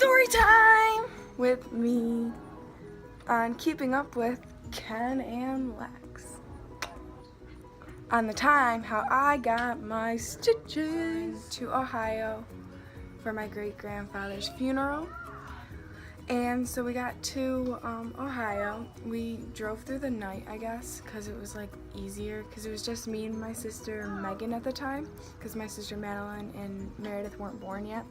Story time with me on Keeping Up with Ken and Lex. On the time how I got my stitches to Ohio for my great-grandfather's funeral. And so we got to Ohio. We drove through the night, I guess, because it was like easier, because it was just me and my sister Megan at the time, because my sister Madeline and Meredith weren't born yet.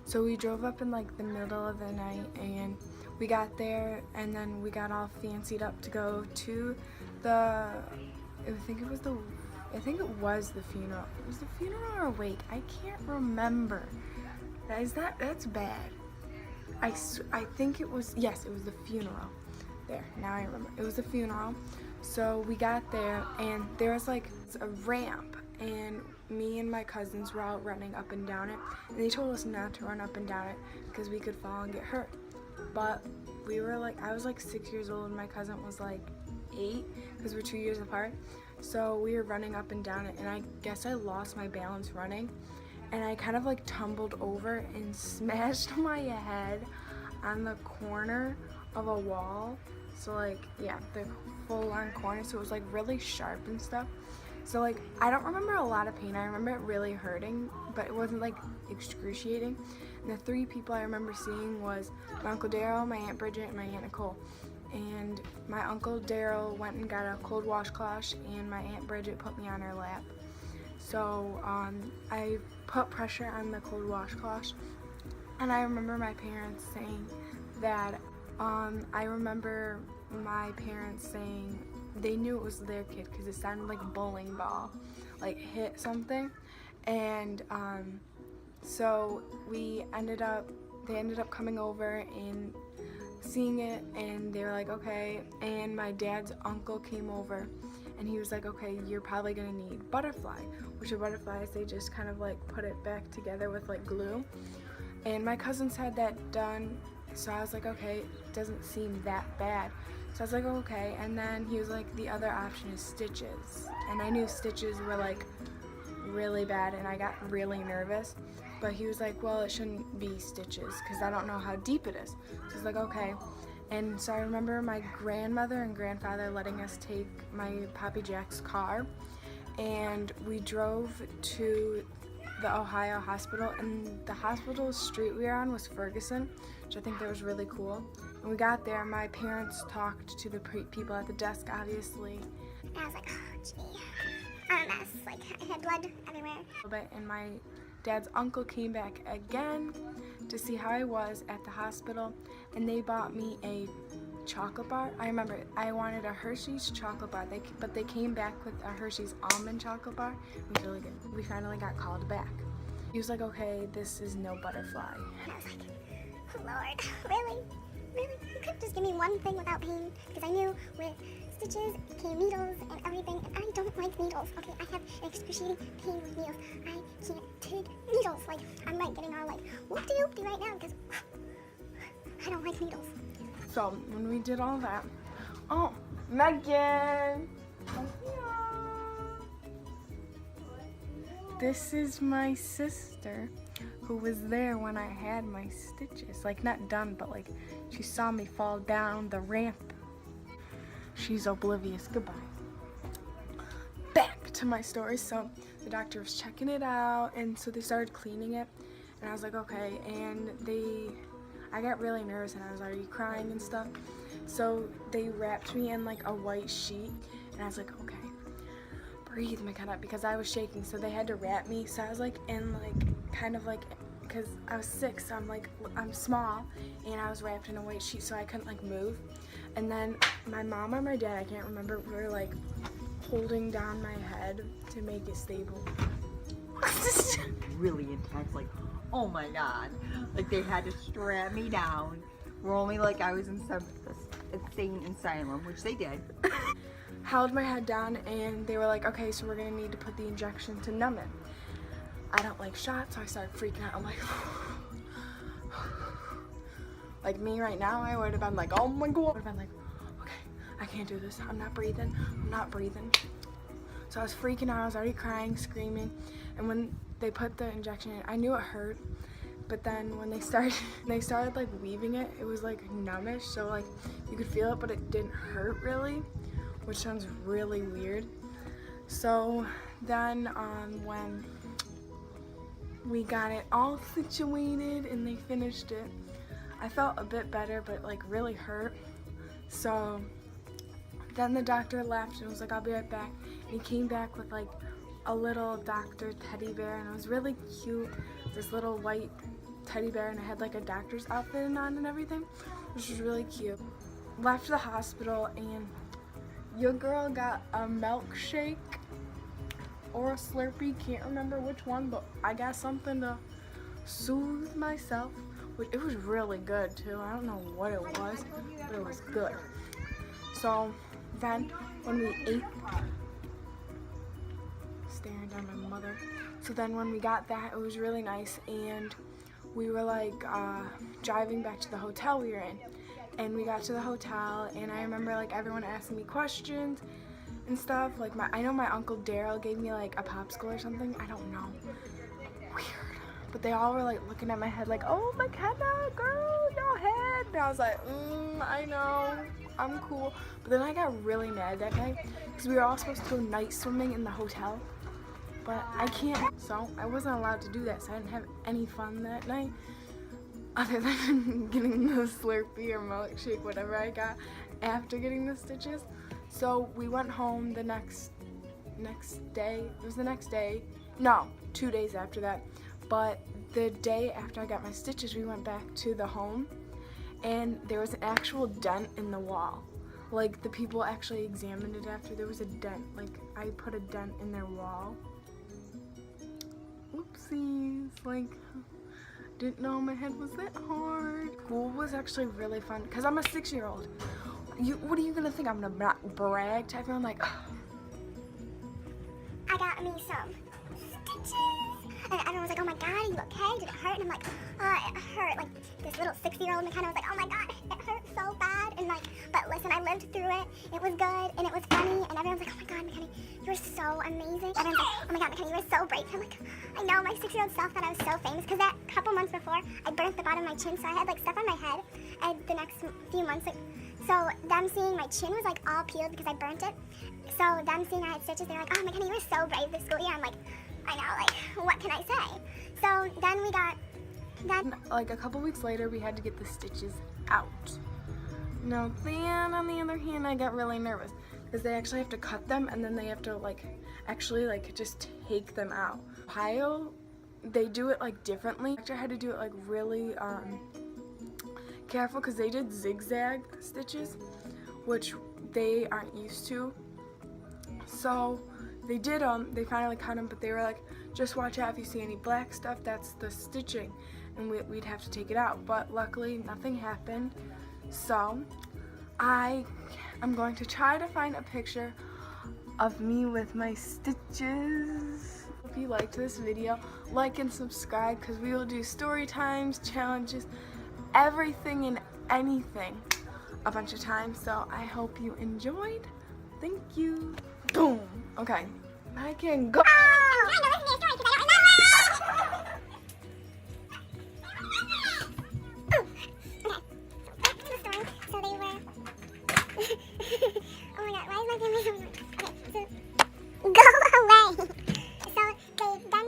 So we drove up in like the middle of the night, and we got there, and then we got all fancied up to go to I think it was the funeral. It was the funeral or wake? I can't remember. That's bad. I think it was, yes, it was the funeral. There, now I remember. It was the funeral. So we got there, and there was like a ramp, and me and my cousins were out running up and down it, and they told us not to run up and down it because we could fall and get hurt. But we were like, I was like 6 years old, and my cousin was like 8, because we're 2 years apart. So we were running up and down it, and I guess I lost my balance running, and I kind of like tumbled over and smashed my head on the corner of a wall. So like, yeah, the full on corner, so it was like really sharp and stuff. So like, I don't remember a lot of pain. I remember it really hurting, but it wasn't like excruciating. And the 3 people I remember seeing was my Uncle Daryl, my Aunt Bridget, and my Aunt Nicole. And my Uncle Daryl went and got a cold washcloth, and my Aunt Bridget put me on her lap. So I put pressure on the cold washcloth, and I remember my parents saying that, I remember my parents saying they knew it was their kid because it sounded like a bowling ball, like hit something. And so they ended up coming over and seeing it, and they were like, okay. And my dad's uncle came over, and he was like, okay, you're probably gonna need butterfly, which are butterflies, they just kind of like put it back together with like glue. And my cousins had that done, so I was like, okay, it doesn't seem that bad. So I was like, okay. And then he was like, the other option is stitches. And I knew stitches were like really bad, and I got really nervous. But he was like, well, it shouldn't be stitches because I don't know how deep it is. So I was like, okay. And so I remember my grandmother and grandfather letting us take my Poppy Jack's car, and we drove to the Ohio hospital, and the hospital street we were on was Ferguson, which I think that was really cool. When we got there, my parents talked to the people at the desk, obviously. And I was like, oh, gee, I'm a mess. Like, I had blood everywhere. And my dad's uncle came back again to see how I was at the hospital, and they bought me a chocolate bar. I remember I wanted a Hershey's chocolate bar, but they came back with a Hershey's almond chocolate bar. It was really good. We finally got called back. He was like, okay, this is no butterfly. And I was like, oh Lord, really? Really? You couldn't just give me one thing without pain? Because I knew with stitches came needles and everything, and I don't like needles. Okay, I have excruciating pain with needles. I can't take needles. Like, I'm like getting all like whoop-de-whoop-de right now because I don't like needles. So when we did all that, oh, Megan! This is my sister who was there when I had my stitches. Like, not done, but like she saw me fall down the ramp. She's oblivious. Goodbye. Back to my story. So the doctor was checking it out, and so they started cleaning it, and I was like, okay. And I got really nervous, and I was already crying and stuff. So they wrapped me in like a white sheet, and I was like, okay, breathe, McKenna, because I was shaking. So they had to wrap me. So I was like in like kind of like, because I was 6, so I'm small, and I was wrapped in a white sheet, so I couldn't like move. And then my mom or my dad, I can't remember, were like holding down my head to make it stable. Really intense, like, oh my god, like they had to strap me down, roll me like I was in some insane asylum, which they did. Held my head down, and they were like, okay, so we're gonna need to put the injection to numb it. I don't like shots, so I started freaking out. I'm like me right now, I would have been like, oh my god. I would have been like, okay, I can't do this. I'm not breathing. So I was freaking out. I was already crying, screaming. And when they put the injection in, I knew it hurt, but then when they started like weaving it, it was like numbish, so like you could feel it, but it didn't hurt really, which sounds really weird. So then when we got it all situated and they finished it, I felt a bit better, but like really hurt. So then the doctor left and was like, I'll be right back. And he came back with like a little doctor teddy bear, and it was really cute. This little white teddy bear, and it had like a doctor's outfit on and everything, which was really cute. Left the hospital, and your girl got a milkshake or a Slurpee, can't remember which one, but I got something to soothe myself. It was really good too. I don't know what it was, but it was good. So then when we ate, staring down my mother. So then when we got that, it was really nice, and we were like driving back to the hotel we were in. And we got to the hotel, and I remember like everyone asking me questions and stuff. Like I know my Uncle Daryl gave me like a popsicle or something. I don't know. Weird. But they all were like looking at my head like, oh, McKenna, girl, your head. And I was like, I know, I'm cool. But then I got really mad that day because we were all supposed to go night swimming in the hotel. But I can't, so I wasn't allowed to do that, so I didn't have any fun that night other than getting the Slurpee or milkshake, whatever I got after getting the stitches. So we went home the next day. It was the next day. No, 2 days after that. But the day after I got my stitches, we went back to the home, and there was an actual dent in the wall. Like, the people actually examined it after. There was a dent. Like, I put a dent in their wall. Oopsies. Like, didn't know my head was that hard. School was actually really fun because I'm a 6-year-old. What are you gonna think? I'm gonna not brag to everyone like, I got me some stitches. And everyone was like, oh my god, are you okay? Did it hurt? And I'm like, it hurt. Like, this little 6-year-old McKenna was like, oh my god, it hurt so bad. And like, but listen, I lived through it. It was good, and it was funny, and everyone's like, oh my god, McKenna, you were so amazing. Everyone's like, oh my god, McKenna, you were so brave. I'm like, I know, my 6-year-old self thought I was so famous, because that couple months before, I burnt the bottom of my chin, so I had like stuff on my head. And the next few months, like, so them seeing my chin was like all peeled because I burnt it. So them seeing I had stitches, they're like, oh McKenna, you were so brave this school year. I'm like, I know, like, what can I say? So then we got, like a couple weeks later, we had to get the stitches out. Now then, on the other hand, I got really nervous because they actually have to cut them, and then they have to like actually like just take them out. Ohio, they do it like differently. I had to do it like really careful because they did zigzag stitches, which they aren't used to. So they did they finally cut them, but they were like, just watch out if you see any black stuff, that's the stitching, and we'd have to take it out. But luckily nothing happened. So I'm going to try to find a picture of me with my stitches. If you liked this video, like and subscribe, because we will do story times, challenges, everything and anything a bunch of times. So I hope you enjoyed. Thank you. Boom. Okay, I can go. Go away. So they then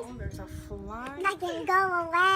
Oh, there's a fly. fucking go away.